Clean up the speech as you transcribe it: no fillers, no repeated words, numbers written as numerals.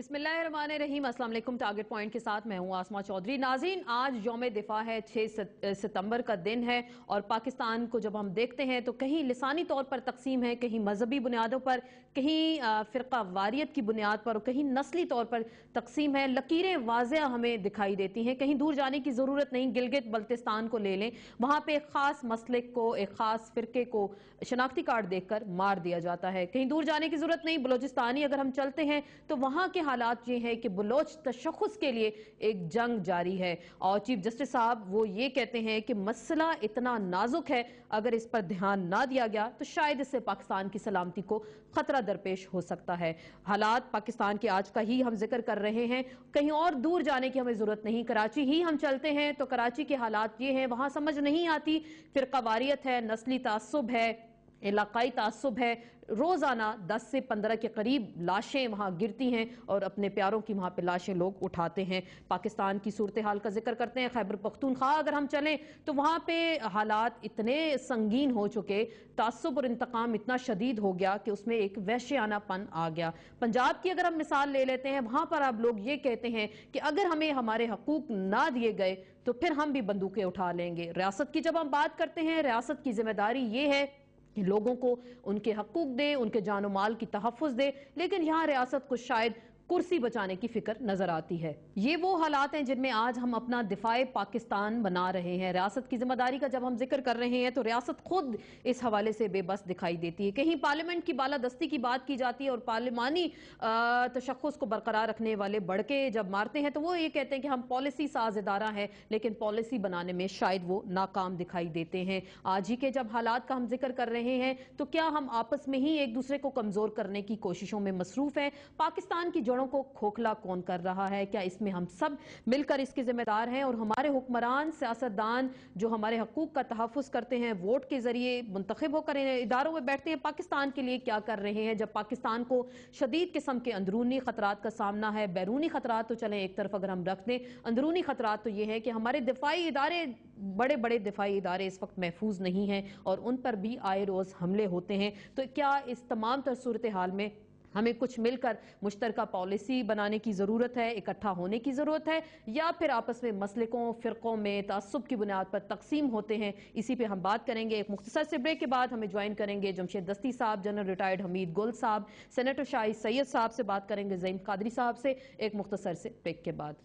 बिस्मिल्लाहिर्रहमानिर्रहीम। अस्सलाम वालेकुम। टारगेट पॉइंट के साथ मैं हूं आसमा चौधरी। नाज़रीन, आज यौम दिफा है, 6 सितंबर का दिन है और पाकिस्तान को जब हम देखते हैं तो कहीं लिसानी तौर पर तकसीम है, कहीं मजहबी बुनियादों पर, कहीं फ़िरका वारियत की बुनियाद पर और कहीं नस्ली तौर पर तकसीम है। लकीरें वाज़ेह हमें दिखाई देती हैं। कहीं दूर जाने की ज़रूरत नहीं। गिलगित बल्तिस्तान को ले लें, वहाँ पे एक ख़ास मसलक को, एक ख़ास फ़िरके को शनाख्ती कार्ड देखकर मार दिया जाता है। कहीं दूर जाने की ज़रूरत नहीं। बलोचिस्तानी अगर हम चलते हैं तो वहाँ के हालात ये है कि बलोच तशख़्ख़ुस के लिए एक जंग जारी है और चीफ जस्टिस साहब वो ये कहते हैं कि मसला इतना नाजुक है, अगर इस पर ध्यान ना दिया गया तो शायद इससे पाकिस्तान की सलामती को खतरा दरपेश हो सकता है। हालात पाकिस्तान के आज का ही हम जिक्र कर रहे हैं, कहीं और दूर जाने की हमें जरूरत नहीं। कराची ही हम चलते हैं तो कराची के हालात ये हैं, वहां समझ नहीं आती, फिरका वारियत है, नस्ली तासुब है, इलाकाई तासुब है। रोजाना 10 से 15 के करीब लाशें वहां गिरती हैं और अपने प्यारों की वहां पे लाशें लोग उठाते हैं। पाकिस्तान की सूरत हाल का जिक्र करते हैं, खैबर पख्तूनख्वा अगर हम चलें तो वहां पे हालात इतने संगीन हो चुके, तासुब और इंतकाम इतना शदीद हो गया कि उसमें एक वहशियानापन आ गया। पंजाब की अगर हम मिसाल ले लेते हैं, वहां पर अब लोग ये कहते हैं कि अगर हमें हमारे हकूक ना दिए गए तो फिर हम भी बंदूकें उठा लेंगे। रियासत की जब हम बात करते हैं, रियासत की जिम्मेदारी ये है कि लोगों को उनके हकूक दे, उनके जानो माल की तहफ़्फ़ुज़ दे, लेकिन यहाँ रियासत को शायद कुर्सी बचाने की फिक्र नजर आती है। ये वो हालात हैं जिनमें आज हम अपना दिफाए पाकिस्तान बना रहे हैं। रियासत की जिम्मेदारी का जब हम जिक्र कर रहे हैं तो रियासत खुद इस हवाले से बेबस दिखाई देती है। कहीं पार्लियामेंट की बालादस्ती की बात की जाती है और पार्लिमानी तशख़्ख़ुस को बरकरार रखने वाले बढ़के जब मारते हैं तो वो ये कहते हैं कि हम पॉलिसी साज इदारा है, लेकिन पॉलिसी बनाने में शायद वो नाकाम दिखाई देते हैं। आज ही के जब हालात का हम जिक्र कर रहे हैं तो क्या हम आपस में ही एक दूसरे को कमजोर करने की कोशिशों में मसरूफ है? पाकिस्तान की जड़ों को खोखला कौन कर रहा है? क्या इसमें हम सब मिलकर इसके जिम्मेदार हैं? और हमारे हुक्मरान, सियासतदान जो हमारे हकूक का तहफ़्फ़ुज़ करते हैं, वोट के जरिए मुंतखब होकर इदारों में बैठते हैं, पाकिस्तान के लिए क्या कर रहे हैं? जब पाकिस्तान को शदीद किस्म के अंदरूनी खतरात का सामना है, बैरूनी खतरात तो चलें एक तरफ अगर हम रख दें, अंदरूनी खतरात तो ये है कि हमारे दिफाई इदारे, बड़े बड़े दिफाई इदारे इस वक्त महफूज नहीं हैं और उन पर भी आए रोज हमले होते हैं। तो क्या इस तमाम तर सूरत हाल में हमें कुछ मिलकर मुश्तरका पॉलिसी बनाने की ज़रूरत है, इकट्ठा होने की ज़रूरत है, या फिर आपस में मसलकों फ़िरक़ों में तासुब की बुनियाद पर तकसीम होते हैं? इसी पे हम बात करेंगे। एक मुख्तसर से ब्रेक के बाद हमें ज्वाइन करेंगे जमशेद दस्ती साहब, जनरल रिटायर्ड हमीद गुल साहब, सेनेटर शाहिद सैयद साहब से बात करेंगे, ज़ईम कादरी साहब से, एक मुख्तसर से ब्रेक के बाद।